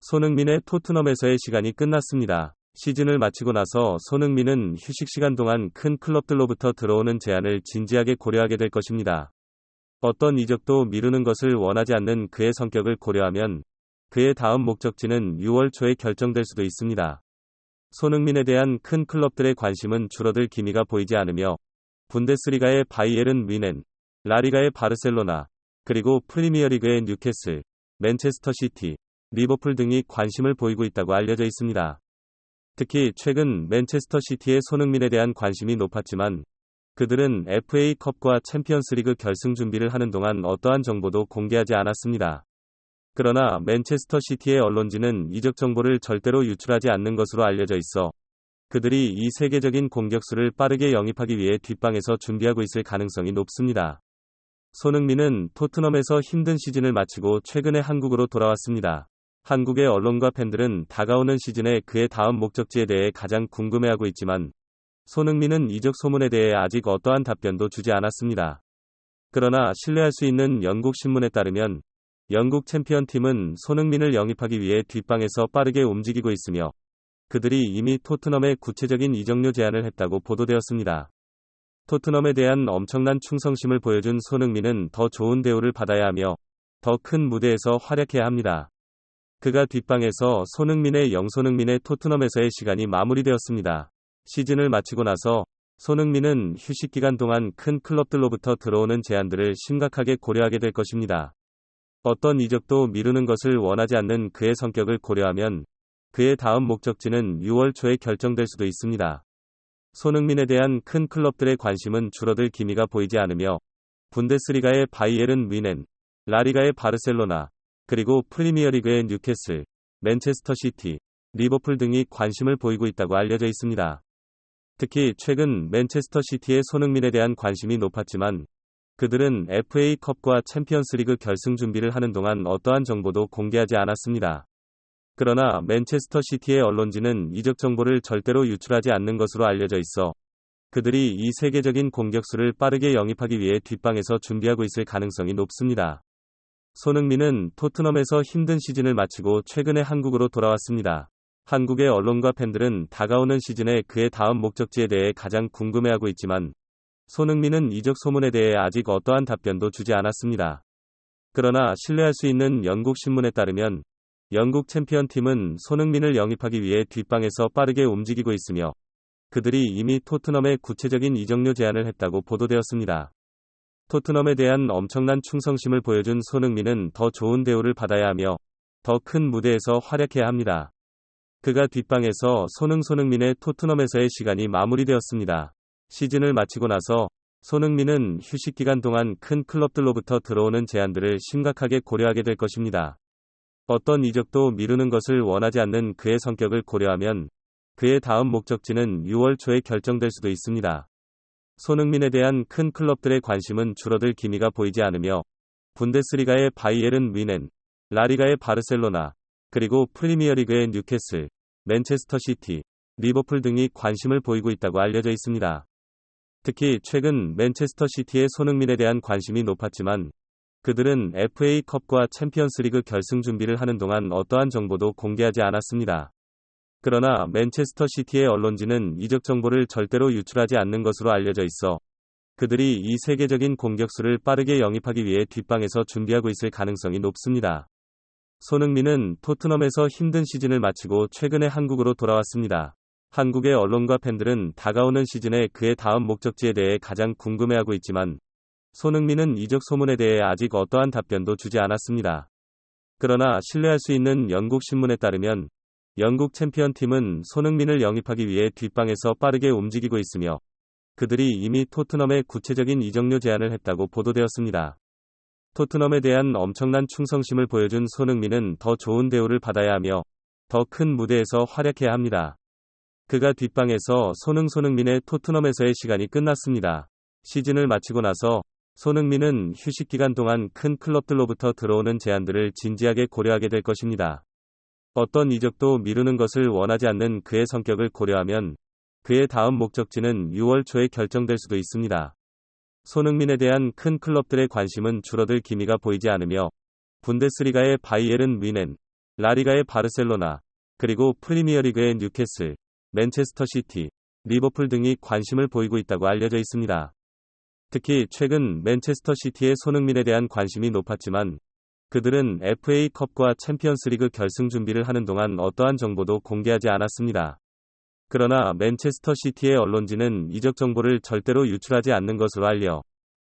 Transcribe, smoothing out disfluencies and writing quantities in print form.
손흥민의 토트넘에서의 시간이 끝났습니다. 시즌을 마치고 나서 손흥민은 휴식 시간 동안 큰 클럽들로부터 들어오는 제안을 진지하게 고려하게 될 것입니다. 어떤 이적도 미루는 것을 원하지 않는 그의 성격을 고려하면 그의 다음 목적지는 6월 초에 결정될 수도 있습니다. 손흥민에 대한 큰 클럽들의 관심은 줄어들 기미가 보이지 않으며 분데스리가의 바이에른 뮌헨, 라리가의 바르셀로나, 그리고 프리미어리그의 뉴캐슬, 맨체스터 시티, 리버풀 등이 관심을 보이고 있다고 알려져 있습니다. 특히 최근 맨체스터 시티의 손흥민에 대한 관심이 높았지만 그들은 FA컵과 챔피언스리그 결승 준비를 하는 동안 어떠한 정보도 공개하지 않았습니다. 그러나 맨체스터 시티의 언론지는 이적 정보를 절대로 유출하지 않는 것으로 알려져 있어 그들이 이 세계적인 공격수를 빠르게 영입하기 위해 뒷방에서 준비하고 있을 가능성이 높습니다. 손흥민은 토트넘에서 힘든 시즌을 마치고 최근에 한국으로 돌아왔습니다. 한국의 언론과 팬들은 다가오는 시즌에 그의 다음 목적지에 대해 가장 궁금해하고 있지만 손흥민은 이적 소문에 대해 아직 어떠한 답변도 주지 않았습니다. 그러나 신뢰할 수 있는 영국 신문에 따르면 영국 챔피언팀은 손흥민을 영입하기 위해 뒷방에서 빠르게 움직이고 있으며 그들이 이미 토트넘에 구체적인 이적료 제안을 했다고 보도되었습니다. 토트넘에 대한 엄청난 충성심을 보여준 손흥민은 더 좋은 대우를 받아야 하며 더 큰 무대에서 활약해야 합니다. 그가 뒷방에서 손흥민의 영손흥민의 토트넘에서의 시간이 마무리되었습니다. 시즌을 마치고 나서 손흥민은 휴식 기간 동안 큰 클럽들로부터 들어오는 제안들을 심각하게 고려하게 될 것입니다. 어떤 이적도 미루는 것을 원하지 않는 그의 성격을 고려하면 그의 다음 목적지는 6월 초에 결정될 수도 있습니다. 손흥민에 대한 큰 클럽들의 관심은 줄어들 기미가 보이지 않으며 분데스리가의 바이에른 뮌헨, 라리가의 바르셀로나, 그리고 프리미어리그의 뉴캐슬, 맨체스터 시티, 리버풀 등이 관심을 보이고 있다고 알려져 있습니다. 특히 최근 맨체스터 시티의 손흥민에 대한 관심이 높았지만 그들은 FA컵과 챔피언스리그 결승 준비를 하는 동안 어떠한 정보도 공개하지 않았습니다. 그러나 맨체스터 시티의 언론지는 이적 정보를 절대로 유출하지 않는 것으로 알려져 있어 그들이 이 세계적인 공격수를 빠르게 영입하기 위해 뒷방에서 준비하고 있을 가능성이 높습니다. 손흥민은 토트넘에서 힘든 시즌을 마치고 최근에 한국으로 돌아왔습니다. 한국의 언론과 팬들은 다가오는 시즌에 그의 다음 목적지에 대해 가장 궁금해하고 있지만 손흥민은 이적 소문에 대해 아직 어떠한 답변도 주지 않았습니다. 그러나 신뢰할 수 있는 영국 신문에 따르면 영국 챔피언팀은 손흥민을 영입하기 위해 뒷방에서 빠르게 움직이고 있으며 그들이 이미 토트넘에 구체적인 이적료 제안을 했다고 보도되었습니다. 토트넘에 대한 엄청난 충성심을 보여준 손흥민은 더 좋은 대우를 받아야 하며 더 큰 무대에서 활약해야 합니다. 그가 뒷방에서 손흥민의 토트넘에서의 시간이 마무리되었습니다. 시즌을 마치고 나서 손흥민은 휴식 기간 동안 큰 클럽들로부터 들어오는 제안들을 심각하게 고려하게 될 것입니다. 어떤 이적도 미루는 것을 원하지 않는 그의 성격을 고려하면 그의 다음 목적지는 6월 초에 결정될 수도 있습니다. 손흥민에 대한 큰 클럽들의 관심은 줄어들 기미가 보이지 않으며 분데스리가의 바이에른 뮌헨, 라리가의 바르셀로나, 그리고 프리미어리그의 뉴캐슬, 맨체스터 시티, 리버풀 등이 관심을 보이고 있다고 알려져 있습니다. 특히 최근 맨체스터 시티의 손흥민에 대한 관심이 높았지만 그들은 FA컵과 챔피언스리그 결승 준비를 하는 동안 어떠한 정보도 공개하지 않았습니다. 그러나 맨체스터 시티의 언론지는 이적 정보를 절대로 유출하지 않는 것으로 알려져 있어 그들이 이 세계적인 공격수를 빠르게 영입하기 위해 뒷방에서 준비하고 있을 가능성이 높습니다. 손흥민은 토트넘에서 힘든 시즌을 마치고 최근에 한국으로 돌아왔습니다. 한국의 언론과 팬들은 다가오는 시즌에 그의 다음 목적지에 대해 가장 궁금해하고 있지만 손흥민은 이적 소문에 대해 아직 어떠한 답변도 주지 않았습니다. 그러나 신뢰할 수 있는 영국 신문에 따르면 영국 챔피언팀은 손흥민을 영입하기 위해 뒷방에서 빠르게 움직이고 있으며 그들이 이미 토트넘에 구체적인 이적료 제안을 했다고 보도되었습니다. 토트넘에 대한 엄청난 충성심을 보여준 손흥민은 더 좋은 대우를 받아야 하며 더 큰 무대에서 활약해야 합니다. 그가 뒷방에서 손흥민의 토트넘에서의 시간이 끝났습니다. 시즌을 마치고 나서 손흥민은 휴식 기간 동안 큰 클럽들로부터 들어오는 제안들을 진지하게 고려하게 될 것입니다. 어떤 이적도 미루는 것을 원하지 않는 그의 성격을 고려하면 그의 다음 목적지는 6월 초에 결정될 수도 있습니다. 손흥민에 대한 큰 클럽들의 관심은 줄어들 기미가 보이지 않으며 분데스리가의 바이에른 뮌헨, 라리가의 바르셀로나, 그리고 프리미어리그의 뉴캐슬, 맨체스터 시티, 리버풀 등이 관심을 보이고 있다고 알려져 있습니다. 특히 최근 맨체스터 시티의 손흥민에 대한 관심이 높았지만 그들은 FA컵과 챔피언스리그 결승 준비를 하는 동안 어떠한 정보도 공개하지 않았습니다. 그러나 맨체스터 시티의 언론지는 이적 정보를 절대로 유출하지 않는 것으로 알려